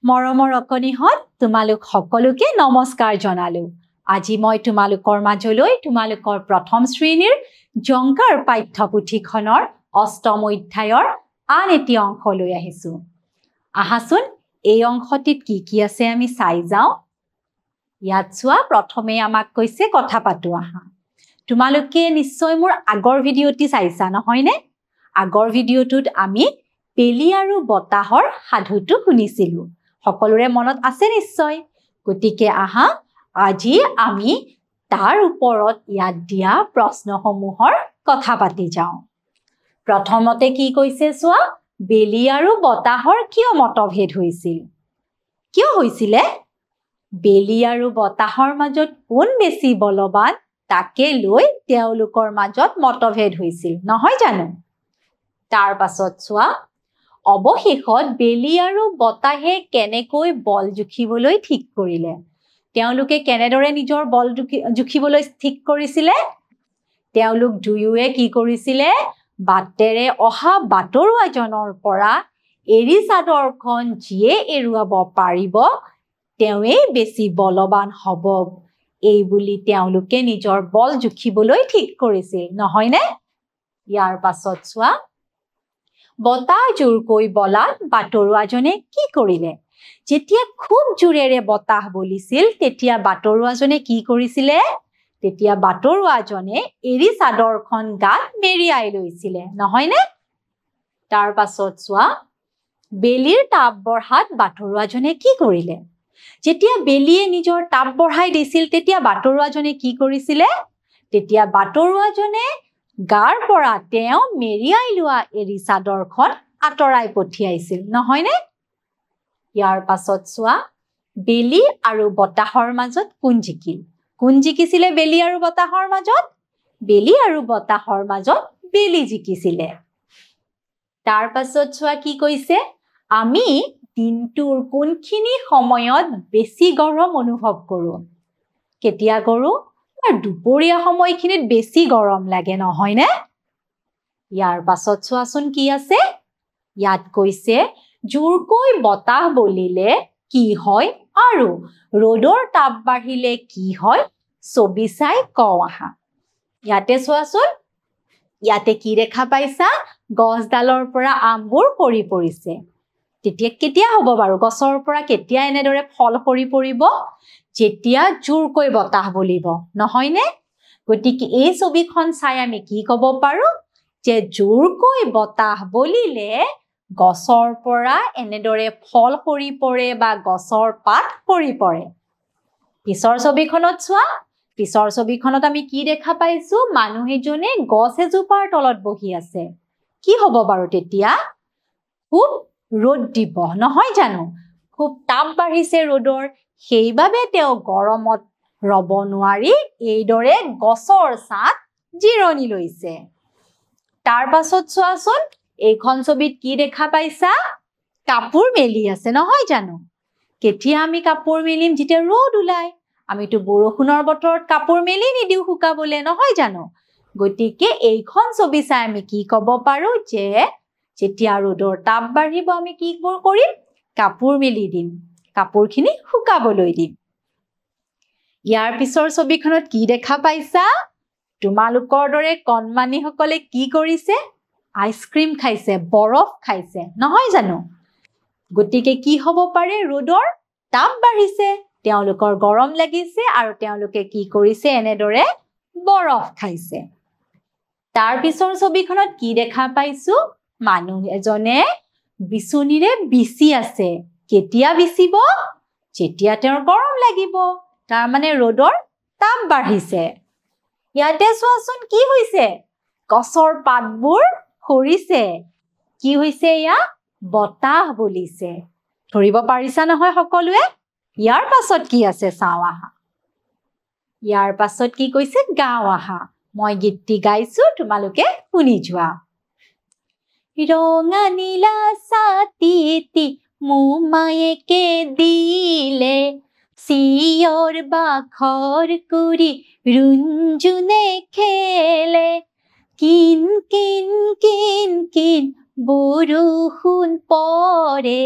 মৰমৰ অকনিহত তোমালোক সকলোকে নমস্কাৰ জনালো। আজি মই তোমালোকৰ মাজলৈ তোমালোকৰ প্ৰথম শ্ৰেণীৰ জংকাৰ পাঠ্যপুথিখনৰ অষ্টম অধ্যায়ৰ আন এটি অংশ লৈ আহিছো। আহাচোন এই অংশটিত কি আছে আমি চাই যাওঁ। ইয়াত চোৱা প্ৰথমে আমাক কৈছে কথা পাতো আহা। তোমালোকে নিশ্চয় মোৰ আগৰ ভিডিঅ'টি চাইছা নহয়নে? আগৰ ভিডিঅ'টোত আমি বেলি আৰু বতাহৰ সাধুটো শুনিছিলো। সকলোৰে মনত আছে নিশ্চয়। গতিকে আহা আজি আমি তাৰ ওপৰত ইয়াত দিয়া প্ৰশ্নসমূহৰ কথা পাতি যাওঁ। প্ৰথমতে কি কৈছে চোৱা, বেলি আৰু বতাহৰ কিয় মতভেদ হৈছিল? কিয় হৈছিলে? বেলি আৰু বতাহৰ মাজত কোন বেছি বলৱান তাকে লৈ তেওঁলোকৰ মাজত মতভেদ হৈছিল, নহয় জানো? তাৰ পাছত চোৱা, অৱশেষত বেলি আৰু বতাহে কেনেকৈ বল জুখিবলৈ ঠিক কৰিলে? তেওঁলোকে কেনেদৰে নিজৰ বল জুখিবলৈ ঠিক কৰিছিলে? তেওঁলোক দুয়োৱে কি কৰিছিলে? বাটেৰে অহা বাটৰুৱাজনৰ পৰা এৰী চাদৰখন যিয়ে এৰুৱাব পাৰিব তেওঁৱেই বেছি বলৱান হ'ব, এই বুলি তেওঁলোকে নিজৰ বল জুখিবলৈ ঠিক কৰিছিল, নহয়নে? ইয়াৰ পাছত চোৱা, বতাহ জোৰকৈ বলাত বাটৰুৱাজনে কি কৰিলে? যেতিয়া খুব জোৰেৰে বতাহ বলিছিল তেতিয়া বাটৰুৱাজনে কি কৰিছিলে? তেতিয়া বাটৰুৱাজনে এৰী চাদৰখন গাত মেৰিয়াই লৈছিলে, নহয়নে? তাৰ পাছত চোৱা, বেলিৰ তাপ বঢ়াত বাটৰুৱাজনে কি কৰিলে? যেতিয়া বেলিয়ে নিজৰ তাপ বঢ়াই দিছিল তেতিয়া বাটৰুৱাজনে কি কৰিছিলে? তেতিয়া বাটৰুৱাজনে গাৰ পৰা তেওঁ মেৰিয়াই লোৱা এৰী চাদৰখন আঁতৰাই পঠিয়াইছিল, নহয়নে? ইয়াৰ পাছত চোৱা, বেলি আৰু বতাহৰ মাজত কোন জিকিল? কোন জিকিছিলে বেলি আৰু বতাহৰ মাজত? বেলি আৰু বতাহৰ মাজত বেলি জিকিছিলে। তাৰ পাছত চোৱা কি কৈছে, আমি দিনটোৰ কোনখিনি সময়ত বেছি গৰম অনুভৱ কৰো? কেতিয়া কৰো? দুপৰীয়া সময়খিনিত বেছি গৰম লাগে, নহয়নে? ইয়াৰ পাছত চোৱাচোন কি আছে। ইয়াত কৈছে জোৰকৈ বতাহ বলিলে কি হয় আৰু ৰ'দৰ তাপ বাঢ়িলে কি হয়, ছবি চাই কওঁ আহা। ইয়াতে চোৱাচোন, ইয়াতে কি দেখা পাইছা? গছডালৰ পৰা আমবোৰ সৰি পৰিছে। তেতিয়া কেতিয়া হ'ব বাৰু? গছৰ পৰা কেতিয়া এনেদৰে ফল সৰি পৰিব? যেতিয়া জোৰকৈ বতাহ বলিব, নহয়নে? গতিকে এই ছবিখন চাই আমি কি ক'ব পাৰো? যে জোৰকৈ বতাহ বলিলে গছৰ পৰা এনেদৰে ফল সৰি পৰে বা গছৰ পাত সৰি পৰে। পিছৰ ছবিখনত চোৱা, পিছৰ ছবিখনত আমি কি দেখা পাইছো? মানুহ এজনে গছ এজোপাৰ তলত বহি আছে। কি হ'ব বাৰু তেতিয়া? খুব ৰ'দ দিব, নহয় জানো? খুব তাপ বাঢ়িছে ৰ'দৰ, সেইবাবে তেওঁ গৰমত ৰ'ব নোৱাৰি এইদৰে গছৰ ছাঁত জিৰণি লৈছে। তাৰ পাছত চোৱাচোন, এইখন ছবিত কি দেখা পাইছা? কাপোৰ মেলি আছে, নহয় জানো? কেতিয়া আমি কাপোৰ মেলিম? যেতিয়া ৰ'দ ওলায়। আমিতো বৰষুণৰ বতৰত কাপোৰ মেলি নিদিওঁ শুকাবলে, নহয় জানো? গতিকে এইখন ছবি চাই আমি কি ক'ব পাৰো? যে যেতিয়া ৰ'দৰ তাপ বাঢ়িব আমি কি কৰিম? কাপোৰ মেলি দিম, কাপোৰখিনি শুকাবলৈ দিম। ইয়াৰ পিছৰ ছবিখনত কি দেখা পাইছা? তোমালোকৰ দৰে কণমানিসকলে কি কৰিছে? আইচক্ৰীম খাইছে, বৰফ খাইছে, নহয় জানো? গতিকে কি হ'ব পাৰে? ৰ'দৰ তাপ বাঢ়িছে, তেওঁলোকৰ গৰম লাগিছে আৰু তেওঁলোকে কি কৰিছে? এনেদৰে বৰফ খাইছে। তাৰ পিছৰ ছবিখনত কি দেখা পাইছো? মানুহ এজনে বিচনীৰে বিচি আছে। কেতিয়া বিচিব? যেতিয়া তেওঁৰ গৰম লাগিব, তাৰমানে ৰ'দৰ তাপ বাঢ়িছে। ইয়াতে চোৱাচোন কি হৈছে? গছৰ পাতবোৰ সৰিছে। কি হৈছে এয়া? বতাহ বলিছে। ধৰিব পাৰিছা নহয় সকলোৱে? ইয়াৰ পাছত কি আছে চাওঁ আহা। ইয়াৰ পাছত কি কৈছে? গাওঁ আহা। মই গীতটি গাইছো, তোমালোকে শুনি যোৱা। ৰঙা নীলা ছাতি এটি মোমায়েকে দিলে, চিঞৰ বাখৰ কৰি ৰুণজুনে খেলে, কিন কিন কিন কিন বৰষুণ পৰে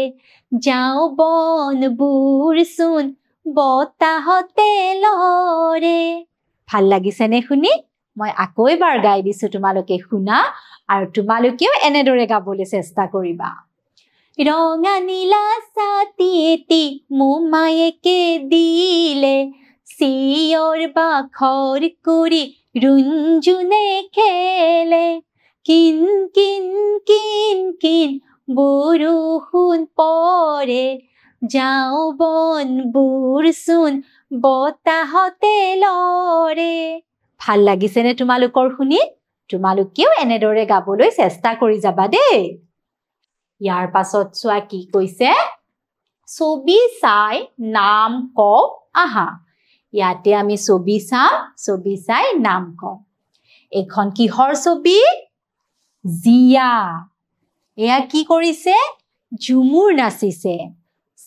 যাওঁ বনবোৰ চোন বতাহতে লৰে ভাল লাগিছেনে শুনি মই আকৌ এবাৰ গাই দিছো তোমালোকে শুনা আৰু তোমালোকেও এনেদৰে গাবলৈ চেষ্টা কৰিবা ৰঙা নীলা ছাতি এটি মোমায়েকে দিলে চিঞৰ বাখৰ কৰি ৰুণজুনে খেলে কিন কিন কিন কিন বৰষুণ পৰে যাওঁ বনবোৰ চোন বতাহতে লৰে ভাল লাগিছেনে তোমালোকৰ শুনি তোমালোকেও এনেদৰে গাবলৈ চেষ্টা কৰি যাবা দেই ইয়াৰ পাছত চোৱা কি কৈছে ছবি চাই নাম কওঁ আহা ইয়াতে আমি ছবি চাম ছবি চাই নাম কওঁ এখন কিহৰ ছবি জিয়া এয়া কি কৰিছে ঝুমুৰ নাচিছে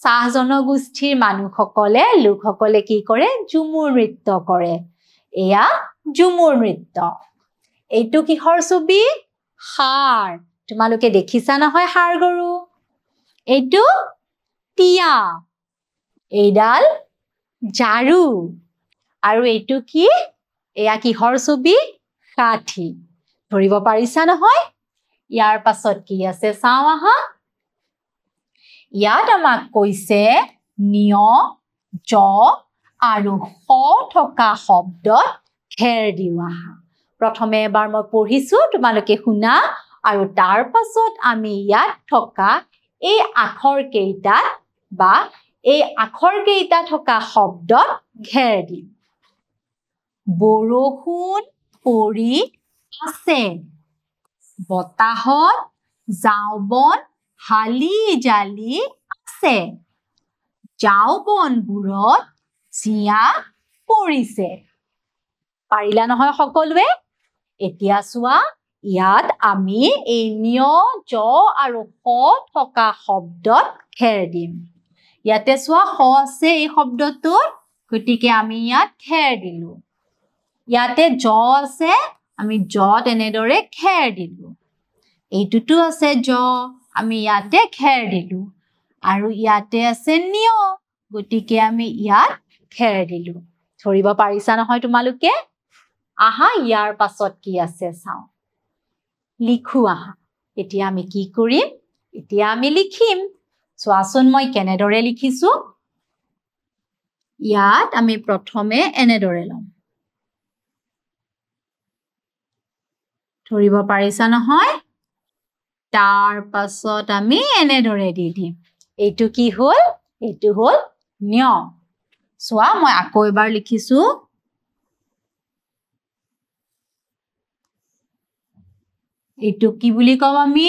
চাহ জনগোষ্ঠীৰ মানুহসকলে লোকসকলে কি কৰে ঝুমুৰ নৃত্য কৰে এয়া ঝুমুৰ নৃত্য এইটো কিহৰ ছবি হাড় তোমালোকে দেখিছা নহয় হাড় গৰু এইটো টিয়া এইডাল ঝাৰু আৰু এইটো কি এয়া কিহৰ ছবি কাঠি ধৰিব পাৰিছা নহয় ইয়াৰ পাছত কি আছে চাওঁ আহা ইয়াত আমাক কৈছে নিয় জ আৰু স থকা শব্দত ঘেৰ দিওঁ আহা প্ৰথমে এবাৰ মই পঢ়িছো তোমালোকে শুনা আৰু তাৰ পাছত আমি ইয়াত থকা এই আখৰ কেইটাত বা এই আখৰ কেইটা থকা শব্দত ঘেৰ দিম বৰষুণ পৰি আছে বতাহত ঝাওঁবন হালি জালি আছে ঝাওঁবনবোৰত জিয়া পৰিছে পাৰিলা নহয় সকলোৱে এতিয়া চোৱা ইয়াত আমি এই নিয় জ আৰু স থকা শব্দত ঘেৰ দিম ইয়াতে চোৱা স আছে এই শব্দটোত গতিকে আমি ইয়াত ঘেৰ দিলো ইয়াতে জ আছে আমি জত এনেদৰে ঘেৰ দিলো এইটোতো আছে জ আমি ইয়াতে ঘেৰ দিলো আৰু ইয়াতে আছে নিয় গতিকে আমি ইয়াত ঘেৰ দিলো ধৰিব পাৰিছা নহয় তোমালোকে আহা ইয়াৰ পাছত কি আছে চাওঁ লিখো আহা এতিয়া আমি কি কৰিম এতিয়া আমি লিখিম চোৱাচোন মই কেনেদৰে লিখিছো ইয়াত আমি প্ৰথমে এনেদৰে লম ধৰিব পাৰিছা নহয় তাৰ পাছত আমি এনেদৰে দি দিম এইটো কি হ'ল এইটো হ'ল নিয় চোৱা মই আকৌ এবাৰ লিখিছো এইটো কি বুলি কম আমি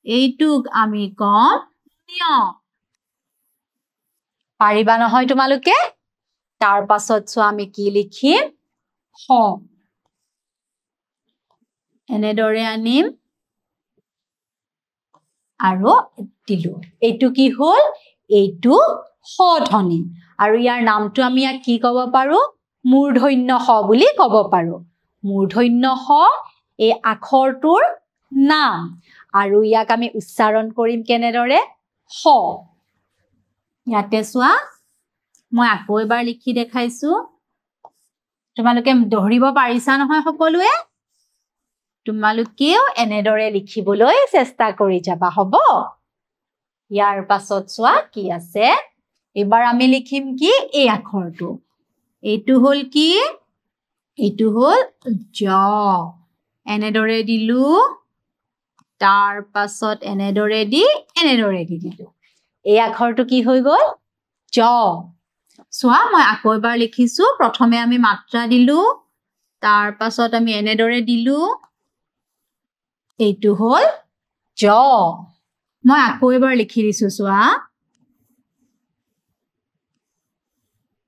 এইটোক আমি কম নিয় পাৰিবা নহয় তোমালোকে তাৰ পাছত চোৱা আমি কি লিখিম স এনেদৰে আনিম আৰু দিলো এইটো কি হ'ল এইটো স ধ্বনি আৰু ইয়াৰ নামটো আমি ইয়াক কি ক'ব পাৰো মূৰ্ধন্য স বুলি ক'ব পাৰো মূৰ্ধন্য স এই আখৰটোৰ নাম আৰু ইয়াক আমি উচ্চাৰণ কৰিম কেনেদৰে স ইয়াতে চোৱা মই আকৌ এবাৰ লিখি দেখাইছো তোমালোকে ধৰিব পাৰিছা নহয় সকলোৱে তোমালোকেও এনেদৰে লিখিবলৈ চেষ্টা কৰি যাবা হ'ব ইয়াৰ পাছত চোৱা কি আছে এবাৰ আমি লিখিম কি এই আখৰটো এইটো হ'ল কি এইটো হ'ল জ এনেদৰে দিলো তাৰ পাছত এনেদৰে দি দিলো এই আখৰটো কি হৈ গ'ল জ চোৱা মই আকৌ এবাৰ লিখিছো প্ৰথমে আমি মাত্ৰা দিলো তাৰ পাছত আমি এনেদৰে দিলো এইটো হ'ল জ মই আকৌ এবাৰ লিখি দিছো চোৱা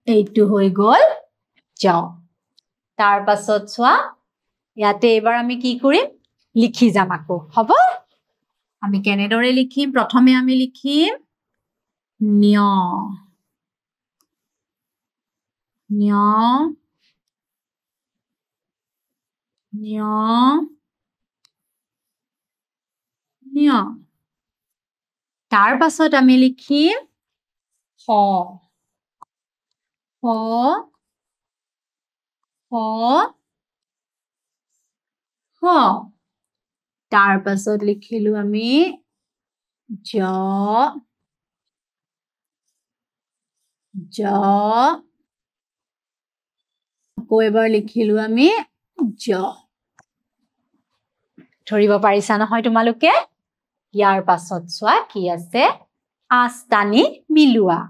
এইটো হৈ গ'ল জ তাৰ পাছত চোৱা ইয়াতে এবাৰ আমি কি কৰিম লিখি যাম আকৌ হ'ব আমি কেনেদৰে লিখিম প্ৰথমে আমি লিখিম নিয় নিয় নিয় ন্য তাৰ পাছত আমি লিখিম হ হ হ হ তাৰ পাছত লিখিলো আমি জ জ আকৌ এবাৰ লিখিলো আমি জ ধৰিব পাৰিছা নহয় তোমালোকে ইয়াৰ পাছত চোৱা কি আছে আস্তানি মিলোৱা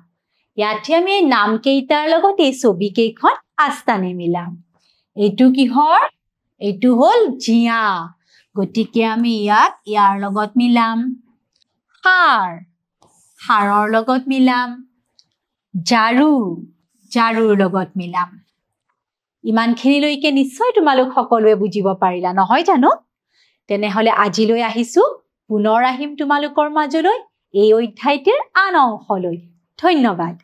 ইয়াতে আমি নাম কেইটাৰ লগত এই ছবি কেইখন আস্তানি মিলাম এইটো কিহৰ এইটো হল জিয়া গতিকে আমি ইয়াৰ লগত মিলাম হাৰৰ লগত মিলাম জাৰুৰ লগত মিলাম ইমানখিনিলৈকে নিশ্চয় তোমালোক সকলোৱে বুজিব পাৰিলা নহয় জানো তেনেহলে আজিলৈ আহিছো পুনৰ আহিম তোমালোকৰ মাজলৈ এই অধ্যায়টিৰ আন অংশলৈ ধন্যবাদ